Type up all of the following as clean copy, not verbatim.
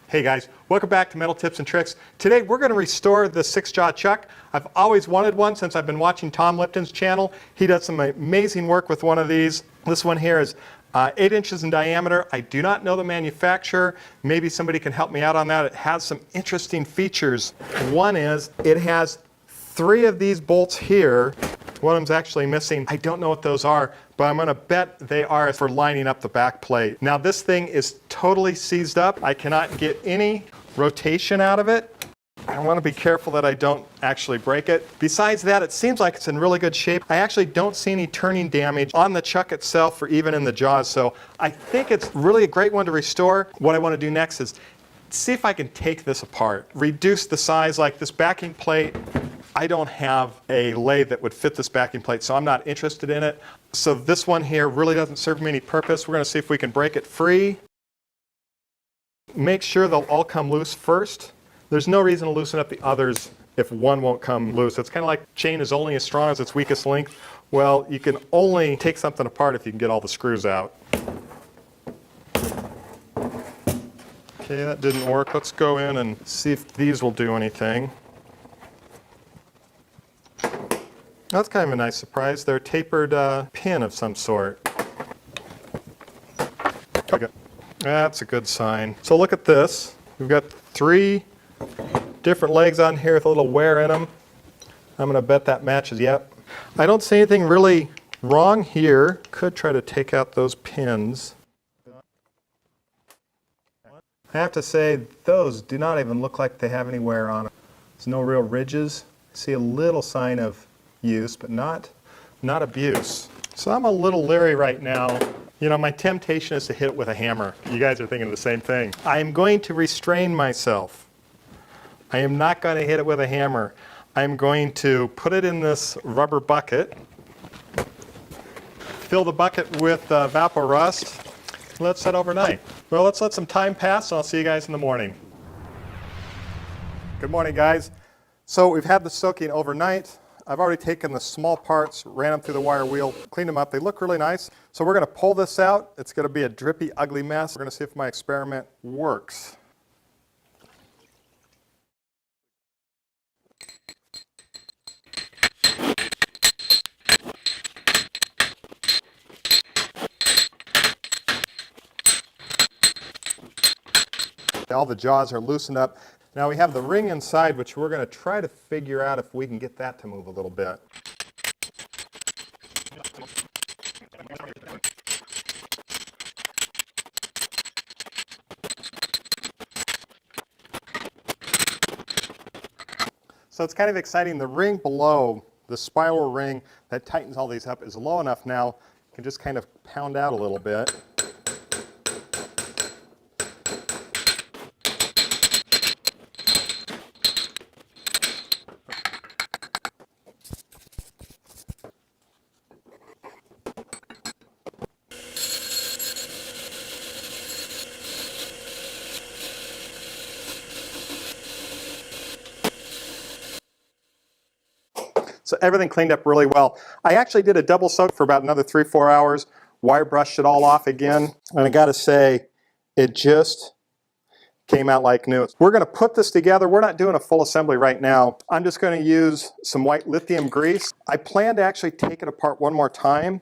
Hey guys, welcome back to Metal Tips and Tricks. Today we're going to restore the 6-jaw chuck. I've always wanted one since I've been watching Tom Lipton's channel. He does some amazing work with one of these. This one here is 8 inches in diameter. I do not know the manufacturer. Maybe somebody can help me out on that. It has some interesting features. One is it has 3 of these bolts here. One of them's actually missing. I don't know what those are, but I'm going to bet they are for lining up the back plate. Now this thing is totally seized up. I cannot get any rotation out of it. I want to be careful that I don't actually break it. Besides that, it seems like it's in really good shape. I actually don't see any turning damage on the chuck itself or even in the jaws, so I think it's really a great one to restore. What I want to do next is see if I can take this apart, reduce the size. Like this backing plate, I don't have a lathe that would fit this backing plate, so I'm not interested in it. So this one here really doesn't serve me any purpose. We're going to see if we can break it free. Make sure they'll all come loose first. There's no reason to loosen up the others if one won't come loose. It's kind of like chain is only as strong as its weakest link. Well, you can only take something apart if you can get all the screws out. Okay, that didn't work. Let's go in and see if these will do anything. That's kind of a nice surprise. They're a tapered pin of some sort. Okay. That's a good sign. So look at this. We've got 3 different legs on here with a little wear in them. I'm going to bet that matches. Yep. I don't see anything really wrong here. Could try to take out those pins. I have to say, those do not even look like they have any wear on them. There's no real ridges. I see a little sign of use, but not abuse. So I'm a little leery right now. You know, my temptation is to hit it with a hammer. You guys are thinking the same thing. I am going to restrain myself. I am not going to hit it with a hammer. I'm going to put it in this rubber bucket, fill the bucket with Vapor Rust, let it set overnight. Well, let's let some time pass, and I'll see you guys in the morning. Good morning, guys. So we've had the soaking overnight. I've already taken the small parts, ran them through the wire wheel, cleaned them up. They look really nice. So we're going to pull this out. It's going to be a drippy, ugly mess. We're going to see if my experiment works. All the jaws are loosened up. Now we have the ring inside, which we're going to try to figure out if we can get that to move a little bit. So it's kind of exciting. The ring below, the spiral ring that tightens all these up, is low enough now. You can just kind of pound out a little bit. So everything cleaned up really well. I actually did a double soak for about another 3-4 hours, wire brushed it all off again, and I gotta say, it just came out like new. We're gonna put this together. We're not doing a full assembly right now. I'm just gonna use some white lithium grease. I plan to actually take it apart one more time,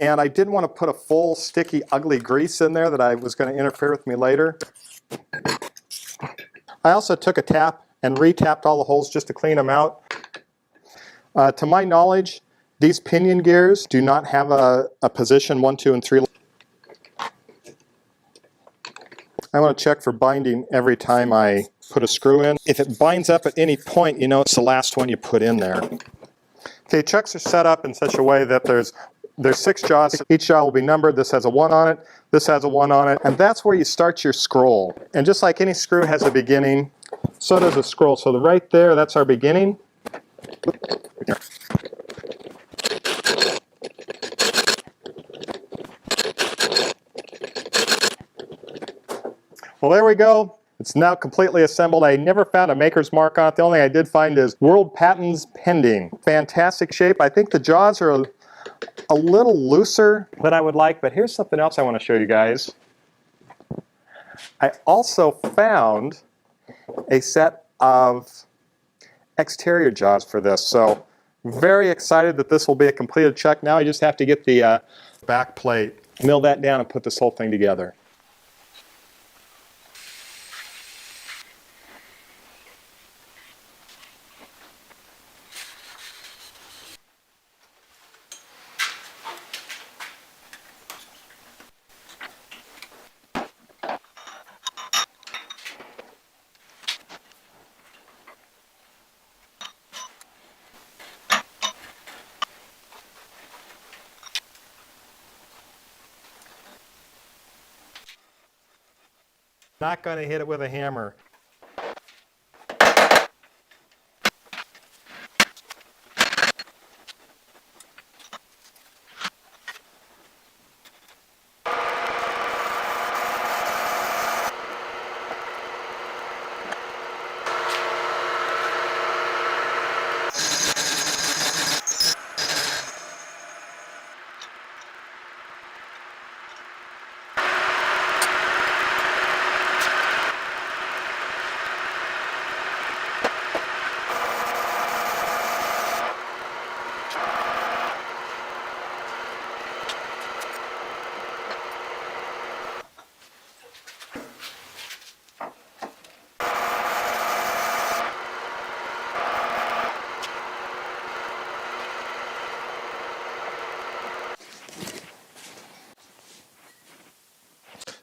and I didn't want to put a full sticky, ugly grease in there that I was gonna interfere with me later. I also took a tap and re-tapped all the holes just to clean them out. To my knowledge, these pinion gears do not have a position 1, 2, and 3. I want to check for binding every time I put a screw in. If it binds up at any point, you know it's the last one you put in there. Okay, chucks are set up in such a way that there's 6 jaws. Each jaw will be numbered. This has a 1 on it. This has a 1 on it. And that's where you start your scroll. And just like any screw has a beginning, so does a scroll. So right there, that's our beginning. Well, there we go. It's now completely assembled. I never found a maker's mark on it. The only thing I did find is World Patents Pending. Fantastic shape. I think the jaws are a little looser than I would like, but here's something else I want to show you guys. I also found a set of exterior jaws for this. So very excited that this will be a completed chuck. Now I just have to get the back plate, mill that down, and put this whole thing together. Not going to hit it with a hammer.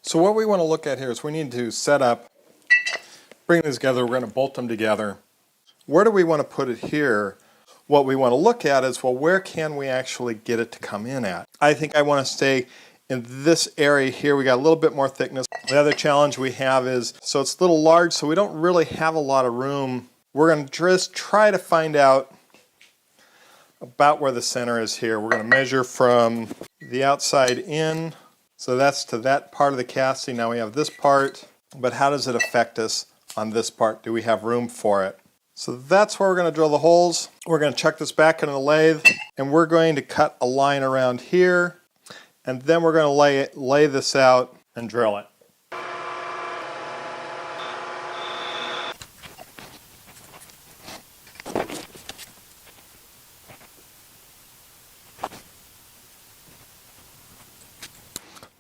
So what we want to look at here is we need to set up, bring these together, we're going to bolt them together. Where do we want to put it here? What we want to look at is, well, where can we actually get it to come in at? I think I want to stay in this area here. We got a little bit more thickness. The other challenge we have is, so it's a little large, so we don't really have a lot of room. We're going to just try to find out about where the center is here. We're going to measure from the outside in. So that's to that part of the casting. Now we have this part, but how does it affect us on this part? Do we have room for it? So that's where we're going to drill the holes. We're going to chuck this back into the lathe, and we're going to cut a line around here, and then we're going to lay this out and drill it.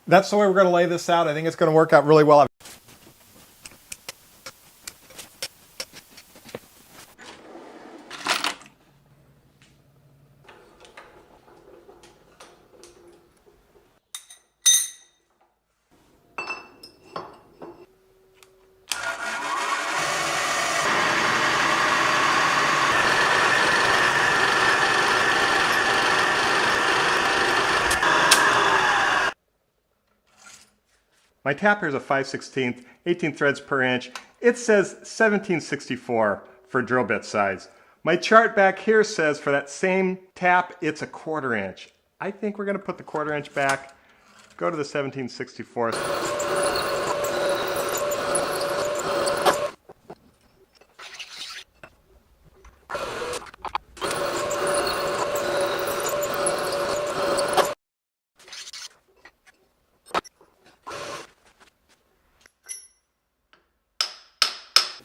That's the way we're going to lay this out. I think it's going to work out really well. My tapper is a 5/16, 18 threads per inch. It says 1764 for drill bit size. My chart back here says for that same tap, it's a 1/4 inch. I think we're going to put the 1/4 inch back, go to the 1764.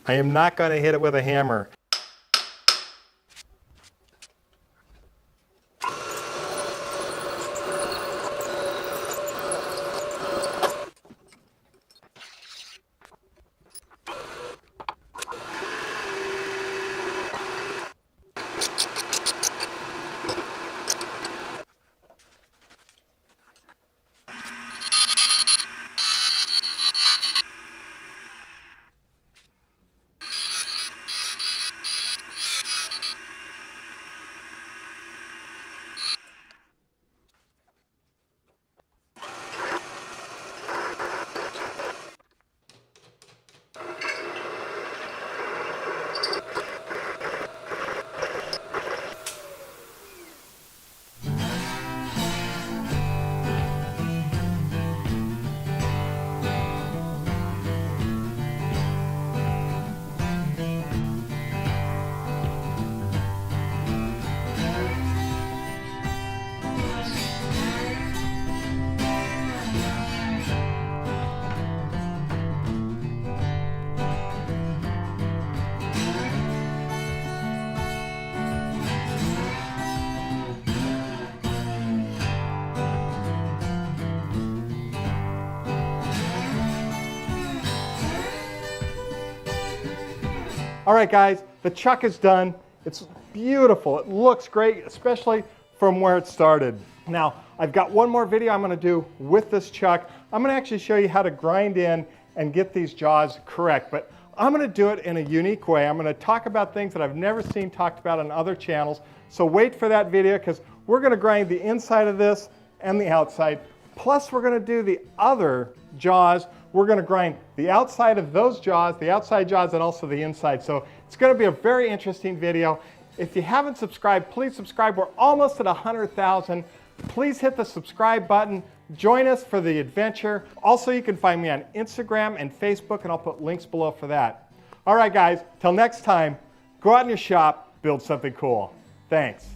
I am not going to hit it with a hammer. All right, guys, the chuck is done. It's beautiful. It looks great, especially from where it started. Now, I've got one more video I'm gonna do with this chuck. I'm gonna actually show you how to grind in and get these jaws correct, but I'm gonna do it in a unique way. I'm gonna talk about things that I've never seen talked about on other channels. So wait for that video, because we're gonna grind the inside of this and the outside. Plus, we're gonna do the other jaws. We're gonna grind the outside of those jaws, the outside jaws, and also the inside. So it's gonna be a very interesting video. If you haven't subscribed, please subscribe. We're almost at 100,000. Please hit the subscribe button. Join us for the adventure. Also, you can find me on Instagram and Facebook, and I'll put links below for that. All right, guys, till next time, go out in your shop, build something cool. Thanks.